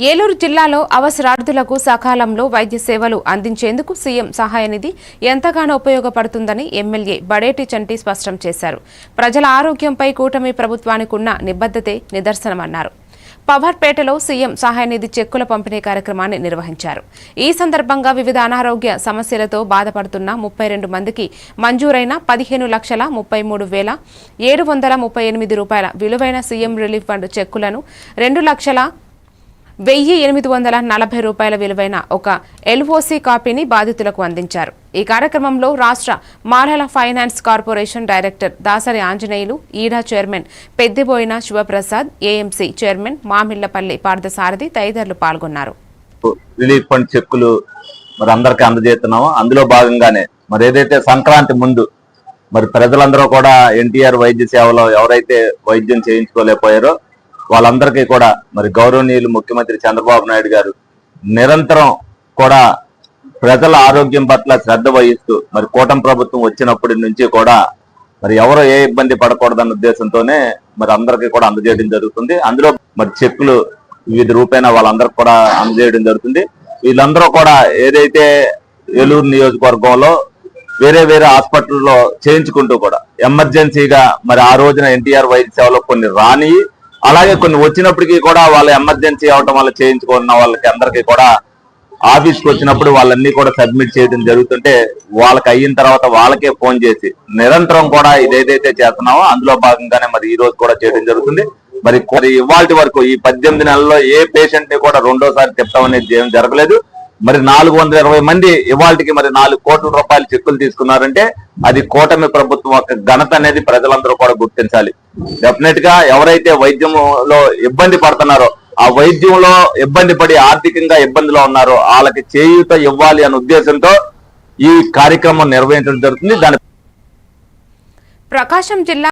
ఏలూరు జిల్లాలో అవసరార్థులకు సకాలంలో వైద్య సేవలు అందించేందుకు సీఎం సహాయ నిధి ఎంతగానో ఉపయోగపడుతుందని ఎమ్మెల్యే బడేటి చంటి స్పష్టం చేశారు. ప్రజల ఆరోగ్యంపై కూటమి ప్రభుత్వానికున్న నిబద్ధతే నిదర్శనమన్నారు. పవర్పేటలో సీఎం సహాయ నిధి చెక్కుల పంపిణీ కార్యక్రమాన్ని నిర్వహించారు. ఈ సందర్భంగా వివిధ అనారోగ్య సమస్యలతో బాధపడుతున్న 32 మందికి మంజూరైన 15,33,738 రూపాయల విలువైన సీఎం రిలీఫ్ ఫండ్ చెక్కులను 2,01,840 రూపాయల విలువైన ఒక ఎల్ఓసీ కాపీని బాధితులకు అందించారు. ఈ కార్యక్రమంలో రాష్ట్ర మాలల finance corporation director Dasari Anjaneyulu, ఈడా chairman Peddiboyina Sivaprasad, AMC chairman Mamillapalli Parthasarathi తదితరులు పాల్గొన్నారు. రిలీఫ్ ఫండ్ చెక్కులు మరి అందరికీ అందజేస్తున్నాము. అందులో భాగంగానే మరి ఏదైతే సంక్రాంతి ముందు మరి ప్రజలందరూ కూడా ఎన్టీఆర్ వైద్య సేవలో ఎవరైతే వైద్యం చేయించుకోలేకపోయారో వాళ్ళందరికీ కూడా మరి గౌరవనీయులు ముఖ్యమంత్రి చంద్రబాబు నాయుడు గారు నిరంతరం కూడా ప్రజల ఆరోగ్యం పట్ల శ్రద్ధ వహిస్తూ మరి కూటమి ప్రభుత్వం వచ్చినప్పటి నుంచి కూడా మరి ఎవరో ఏ ఇబ్బంది పడకూడదన్న ఉద్దేశంతోనే మరి అందరికీ కూడా అందజేయడం జరుగుతుంది. అందులో మరి చెక్కులు వివిధ రూపేణ వాళ్ళందరికీ కూడా అందజేయడం జరుగుతుంది. వీళ్ళందరూ కూడా ఏదైతే ఏలూరు నియోజకవర్గంలో వేరే వేరే హాస్పిటల్లో చేయించుకుంటూ కూడా ఎమర్జెన్సీగా మరి ఆ రోజున ఎన్టీఆర్ వైద్య సేవలో కొన్ని రాని అలాగే కొన్ని వచ్చినప్పటికీ కూడా వాళ్ళ ఎమర్జెన్సీ అవటం వల్ల చేయించుకున్న వాళ్ళకి అందరికీ కూడా ఆఫీస్కి వచ్చినప్పుడు వాళ్ళన్నీ కూడా సబ్మిట్ చేయడం జరుగుతుంటే వాళ్ళకి అయిన తర్వాత వాళ్ళకే ఫోన్ చేసి నిరంతరం కూడా ఇదేదైతే చేస్తున్నామో అందులో భాగంగానే మరి ఈ రోజు కూడా చేయడం జరుగుతుంది. మరి ఇవాళ వరకు ఈ 18 నెలల్లో ఏ పేషెంట్ ని కూడా రెండోసారి చెప్తామనేది ఏం జరగలేదు. మరి 420 మంది ఇవాళకి మరి 4 కోట్ల రూపాయల చెక్కులు తీసుకున్నారంటే అది కూటమి ప్రభుత్వం యొక్క ఘనత అనేది ప్రజలందరూ కూడా గుర్తించాలి. డెఫినెట్ గా ఎవరైతే వైద్యంలో ఇబ్బంది పడుతున్నారో ఆ వైద్యంలో ఇబ్బంది పడి ఆర్థికంగా ఇబ్బందిలో ఉన్నారో వాళ్ళకి చేయూత ఇవ్వాలి అనే ఉద్దేశంతో ఈ కార్యక్రమం నిర్వహించడం జరుగుతుంది. దాని ప్రకాశం జిల్లా